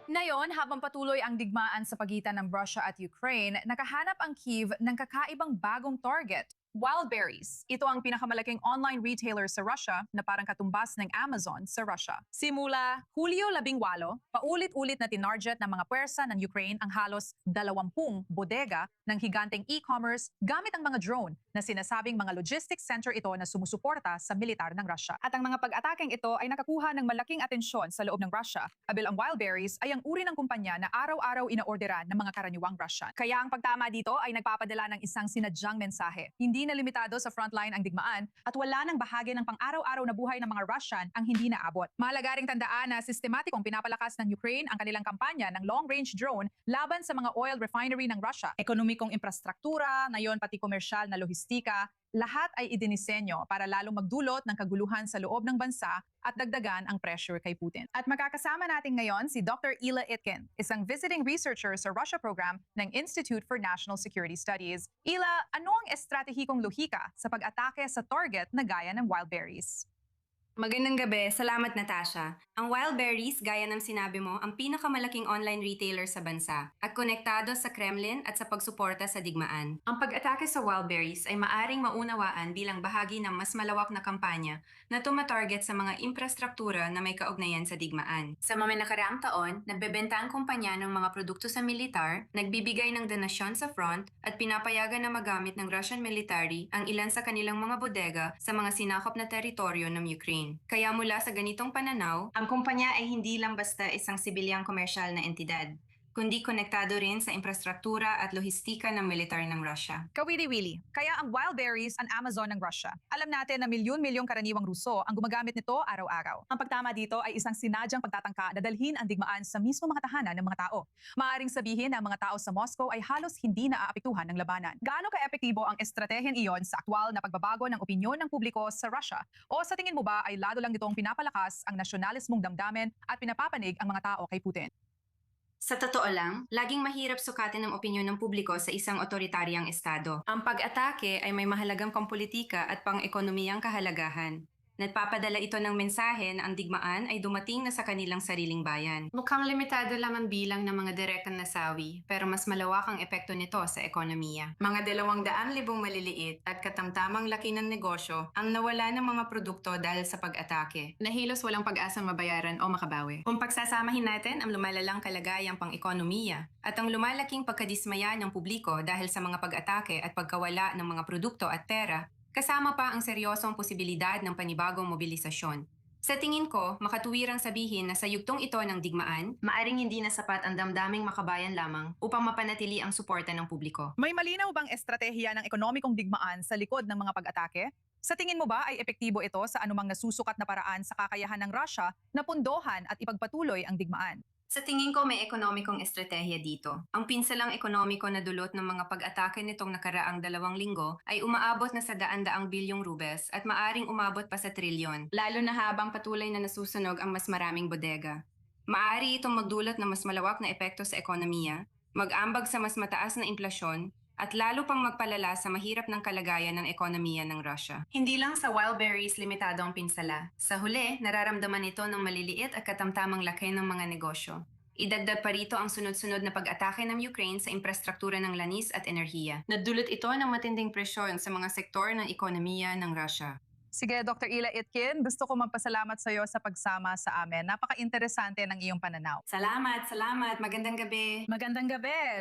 Ngayon, habang patuloy ang digmaan sa pagitan ng Russia at Ukraine, nakahanap ang Kyiv ng kakaibang bagong target. Wildberries. Ito ang pinakamalaking online retailer sa Russia na parang katumbas ng Amazon sa Russia. Simula Hulyo 18, paulit-ulit na tinarget ng mga puwersa ng Ukraine ang halos 20 bodega ng higanteng e-commerce gamit ang mga drone na sinasabing mga logistics center ito na sumusuporta sa militar ng Russia. At ang mga pag-atakeng ito ay nakakuha ng malaking atensyon sa loob ng Russia. Kabil ang Wildberries ay ang uri ng kumpanya na araw-araw inaorderan ng mga karaniwang Russian. Kaya ang pagtama dito ay nagpapadala ng isang sinadyang mensahe. Hindi na limitado sa frontline ang digmaan at wala nang bahagi ng pang-araw-araw na buhay ng mga Russian ang hindi naabot. Mahalaga ring tandaan na sistematikong pinapalakas ng Ukraine ang kanilang kampanya ng long-range drone laban sa mga oil refinery ng Russia. Ekonomikong infrastruktura, ngayon pati komersyal na lohistika, lahat ay idinisenyo para lalong magdulot ng kaguluhan sa loob ng bansa at dagdagan ang pressure kay Putin. At makakasama natin ngayon si Dr. Ila Itkin, isang visiting researcher sa Russia program ng Institute for National Security Studies. Ila, ano ang estratehikong lohika sa pag-atake sa target na gaya ng Wildberries? Magandang gabi. Salamat, Natasha. Ang Wildberries, gaya ng sinabi mo, ang pinakamalaking online retailer sa bansa at konektado sa Kremlin at sa pagsuporta sa digmaan. Ang pag-atake sa Wildberries ay maaring maunawaan bilang bahagi ng mas malawak na kampanya na tumatarget sa mga infrastruktura na may kaugnayan sa digmaan. Sa mga nakaraang taon, nagbebenta ang kumpanya ng mga produkto sa militar, nagbibigay ng donasyon sa front at pinapayagan na magamit ng Russian military ang ilan sa kanilang mga bodega sa mga sinakop na teritoryo ng Ukraine. Kaya mula sa ganitong pananaw, ang kumpanya ay hindi lang basta isang sibilyang komersyal na entidad, kundi konektado rin sa infrastruktura at lohistika ng militar ng Russia. Kawili-wili, kaya ang Wildberries ang Amazon ng Russia. Alam natin na milyon-milyong karaniwang Ruso ang gumagamit nito araw-araw. Ang pagtama dito ay isang sinadyang pagtatangka na dalhin ang digmaan sa mismo mga tahanan ng mga tao. Maaring sabihin na ang mga tao sa Moscow ay halos hindi naaapektuhan ng labanan. Gaano ka-epektibo ang estratehiyang iyon sa aktwal na pagbabago ng opinyon ng publiko sa Russia? O sa tingin mo ba ay lalo lang nitong pinapalakas ang nasyonalismong damdamin at pinapapanig ang mga tao kay Putin? Sa totoo lang, laging mahirap sukatin ang opinyon ng publiko sa isang otoritaryang estado. Ang pag-atake ay may mahalagang pampolitika at pang-ekonomiyang kahalagahan. Nagpapadala ito ng mensahe na ang digmaan ay dumating na sa kanilang sariling bayan. Mukhang limitado lamang bilang ng mga direktang nasawi, pero mas malawak ang epekto nito sa ekonomiya. Mga 200,000 maliliit at katamtamang laki ng negosyo ang nawala ng mga produkto dahil sa pag-atake. Nahilos walang pag-asang mabayaran o makabawi. Kung pagsasamahin natin ang lumalalang kalagayang pang-ekonomiya at ang lumalaking pagkadismaya ng publiko dahil sa mga pag-atake at pagkawala ng mga produkto at pera, kasama pa ang seryosong posibilidad ng panibagong mobilisasyon. Sa tingin ko, makatuwirang sabihin na sa yugtong ito ng digmaan, maaring hindi na sapat ang damdaming makabayan lamang upang mapanatili ang suporta ng publiko. May malinaw bang estratehiya ng ekonomikong digmaan sa likod ng mga pag-atake? Sa tingin mo ba ay epektibo ito sa anumang nasusukat na paraan sa kakayahan ng Russia na pundohan at ipagpatuloy ang digmaan? Sa tingin ko may ekonomikong estratehiya dito. Ang pinsalang ekonomiko na dulot ng mga pag-atake nitong nakaraang 2 linggo ay umaabot na sa daan-daang bilyong rubles at maaring umabot pa sa trilyon, lalo na habang patuloy na nasusunog ang mas maraming bodega. Maaari itong magdulot ng mas malawak na epekto sa ekonomiya, mag-ambag sa mas mataas na inflasyon, at lalo pang magpalala sa mahirap ng kalagayan ng ekonomiya ng Russia. Hindi lang sa Wildberries limitado ang pinsala. Sa huli, nararamdaman ito ng maliliit at katamtamang laki ng mga negosyo. Idagdag pa rito ang sunod-sunod na pag-atake ng Ukraine sa infrastruktura ng lanis at enerhiya. Nadulot ito ng matinding presyon sa mga sektor ng ekonomiya ng Russia. Sige, Dr. Ila Itkin, gusto ko magpasalamat sa iyo sa pagsama sa amin. Napaka-interesante ng iyong pananaw. Salamat! Magandang gabi! Magandang gabi!